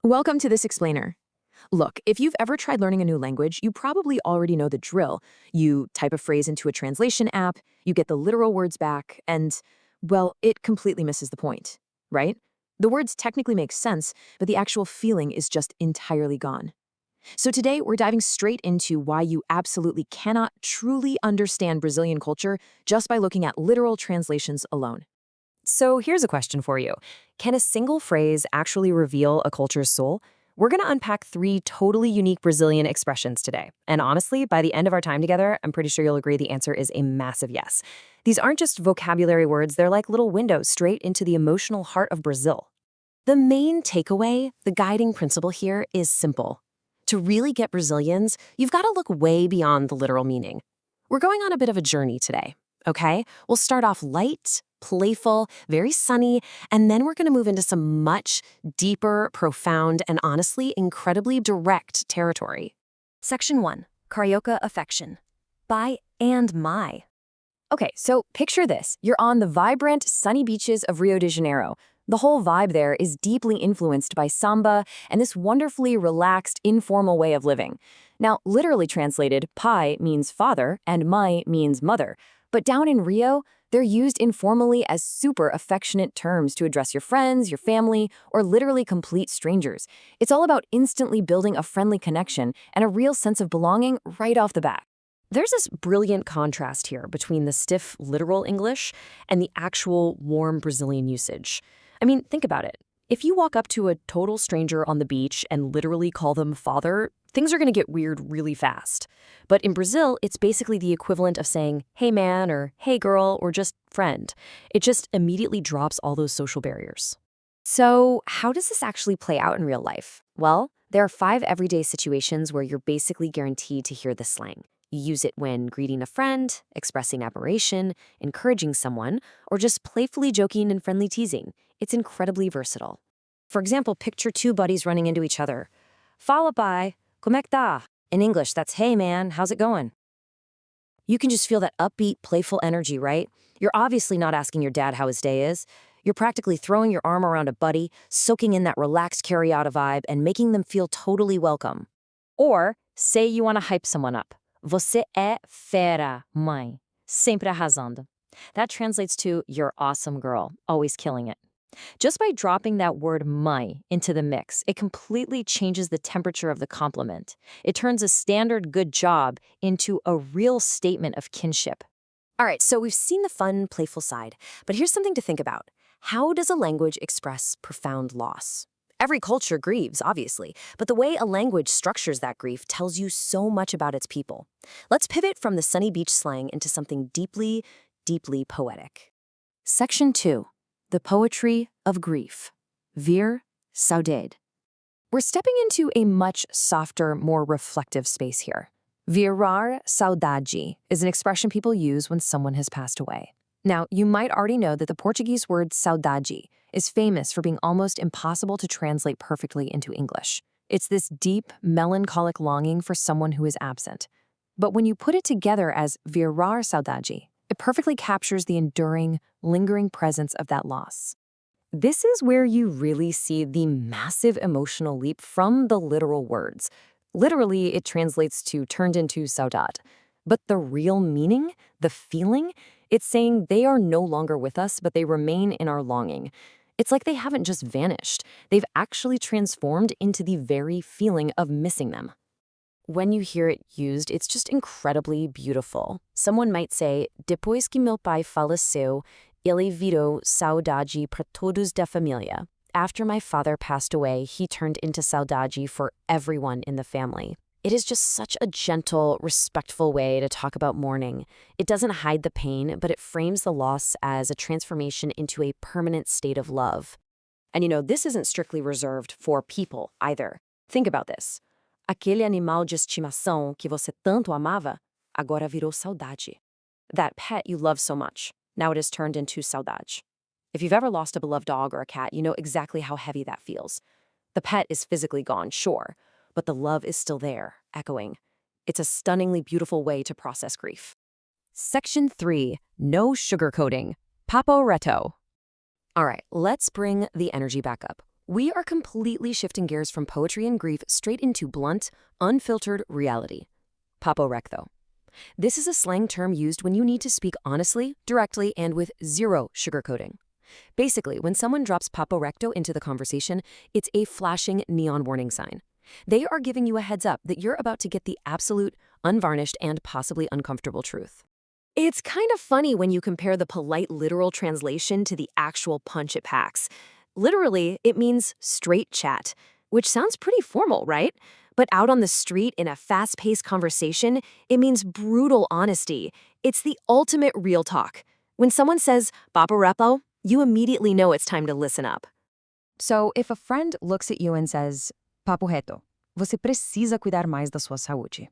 Welcome to this explainer. Look, if you've ever tried learning a new language, you probably already know the drill. You type a phrase into a translation app, you get the literal words back, and, well, it completely misses the point, right? The words technically make sense, but the actual feeling is just entirely gone. So today, we're diving straight into why you absolutely cannot truly understand Brazilian culture just by looking at literal translations alone. So here's a question for you. Can a single phrase actually reveal a culture's soul? We're going to unpack three totally unique Brazilian expressions today. And honestly, by the end of our time together, I'm pretty sure you'll agree the answer is a massive yes. These aren't just vocabulary words, they're like little windows straight into the emotional heart of Brazil. The main takeaway, the guiding principle here is simple. To really get Brazilians, you've got to look way beyond the literal meaning. We're going on a bit of a journey today, okay? We'll start off light, playful, very sunny, and then we're going to move into some much deeper, profound, and honestly, incredibly direct territory. Section 1. Carioca affection. By and my. Okay, so picture this. You're on the vibrant, sunny beaches of Rio de Janeiro. The whole vibe there is deeply influenced by samba and this wonderfully relaxed, informal way of living. Now, literally translated, pai means father and mãe means mother. But down in Rio, they're used informally as super affectionate terms to address your friends, your family, or literally complete strangers. It's all about instantly building a friendly connection and a real sense of belonging right off the bat. There's this brilliant contrast here between the stiff, literal English and the actual warm Brazilian usage. I mean, think about it. If you walk up to a total stranger on the beach and literally call them father, things are going to get weird really fast. But in Brazil, it's basically the equivalent of saying, hey man, or hey girl, or just friend. It just immediately drops all those social barriers. So how does this actually play out in real life? Well, there are 5 everyday situations where you're basically guaranteed to hear this slang. You use it when greeting a friend, expressing admiration, encouraging someone, or just playfully joking and friendly teasing. It's incredibly versatile. For example, picture 2 buddies running into each other. Fala pai, como é que tá? In English, that's hey man, how's it going? You can just feel that upbeat, playful energy, right? You're obviously not asking your dad how his day is. You're practically throwing your arm around a buddy, soaking in that relaxed carry-out vibe, and making them feel totally welcome. Or, say you want to hype someone up. Você é fera, mãe. Sempre arrasando. That translates to you're awesome girl, always killing it. Just by dropping that word mãe into the mix, it completely changes the temperature of the compliment. It turns a standard good job into a real statement of kinship. All right, so we've seen the fun, playful side, but here's something to think about. How does a language express profound loss? Every culture grieves, obviously, but the way a language structures that grief tells you so much about its people. Let's pivot from the sunny beach slang into something deeply, deeply poetic. Section 2. The poetry of grief. Virar Saudade. We're stepping into a much softer, more reflective space here. Virar Saudade is an expression people use when someone has passed away. Now, you might already know that the Portuguese word saudade is famous for being almost impossible to translate perfectly into English. It's this deep, melancholic longing for someone who is absent. But when you put it together as virar saudade, it perfectly captures the enduring, lingering presence of that loss. This is where you really see the massive emotional leap from the literal words. Literally, it translates to turned into saudade. But the real meaning, the feeling, it's saying they are no longer with us, but they remain in our longing. It's like they haven't just vanished. They've actually transformed into the very feeling of missing them. When you hear it used, it's just incredibly beautiful. Someone might say, depois que meu pai faleceu, ele virou saudade para todos da família. After my father passed away, he turned into saudade for everyone in the family. It is just such a gentle, respectful way to talk about mourning. It doesn't hide the pain, but it frames the loss as a transformation into a permanent state of love. And this isn't strictly reserved for people either. Think about this. Aquele animal de estimação que você tanto amava, agora virou saudade. That pet you love so much, now it has turned into saudade. If you've ever lost a beloved dog or a cat, you know exactly how heavy that feels. The pet is physically gone, sure, but the love is still there, echoing. It's a stunningly beautiful way to process grief. Section 3. No sugarcoating. Papo Reto. All right, let's bring the energy back up. We are completely shifting gears from poetry and grief straight into blunt, unfiltered reality. Papo Recto. This is a slang term used when you need to speak honestly, directly, and with zero sugarcoating. Basically, when someone drops Papo Recto into the conversation, it's a flashing neon warning sign. They are giving you a heads up that you're about to get the absolute, unvarnished, and possibly uncomfortable truth. It's kind of funny when you compare the polite literal translation to the actual punch it packs. Literally, it means straight chat, which sounds pretty formal, right? But out on the street in a fast-paced conversation, it means brutal honesty. It's the ultimate real talk. When someone says, Papo Reto, you immediately know it's time to listen up. So if a friend looks at you and says, Papo Reto, você precisa cuidar mais da sua saúde.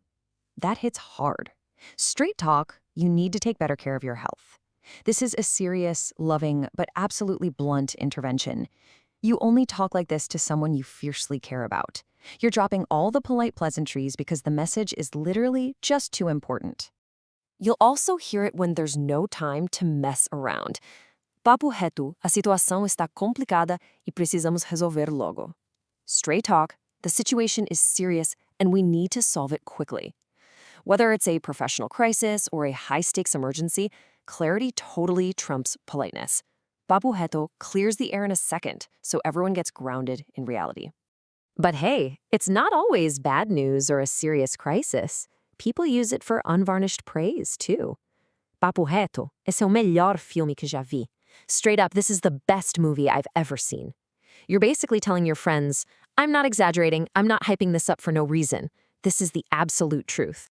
That hits hard. Straight talk, you need to take better care of your health. This is a serious, loving, but absolutely blunt intervention. You only talk like this to someone you fiercely care about. You're dropping all the polite pleasantries because the message is literally just too important. You'll also hear it when there's no time to mess around. Papo reto, a situação está complicada e precisamos resolver logo. Straight talk, the situation is serious and we need to solve it quickly. Whether it's a professional crisis or a high-stakes emergency, clarity totally trumps politeness. Papo reto clears the air in a second, so everyone gets grounded in reality. But hey, it's not always bad news or a serious crisis. People use it for unvarnished praise, too. Papo reto, esse é o melhor filme que já vi. Straight up, this is the best movie I've ever seen. You're basically telling your friends, I'm not exaggerating, I'm not hyping this up for no reason. This is the absolute truth.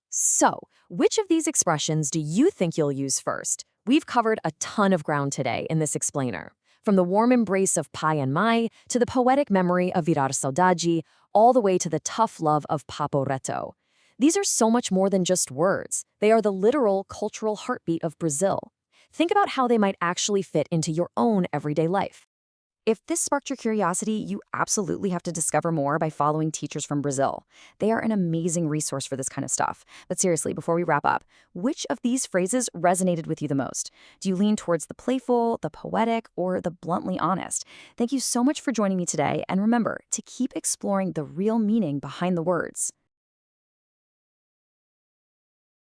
So, which of these expressions do you think you'll use first? We've covered a ton of ground today in this explainer. From the warm embrace of pai and mai, to the poetic memory of Virar Saudade, all the way to the tough love of Papo Reto. These are so much more than just words. They are the literal cultural heartbeat of Brazil. Think about how they might actually fit into your own everyday life. If this sparked your curiosity, you absolutely have to discover more by following teachers from Brazil. They are an amazing resource for this kind of stuff. But seriously, before we wrap up, which of these phrases resonated with you the most? Do you lean towards the playful, the poetic, or the bluntly honest? Thank you so much for joining me today, and remember to keep exploring the real meaning behind the words.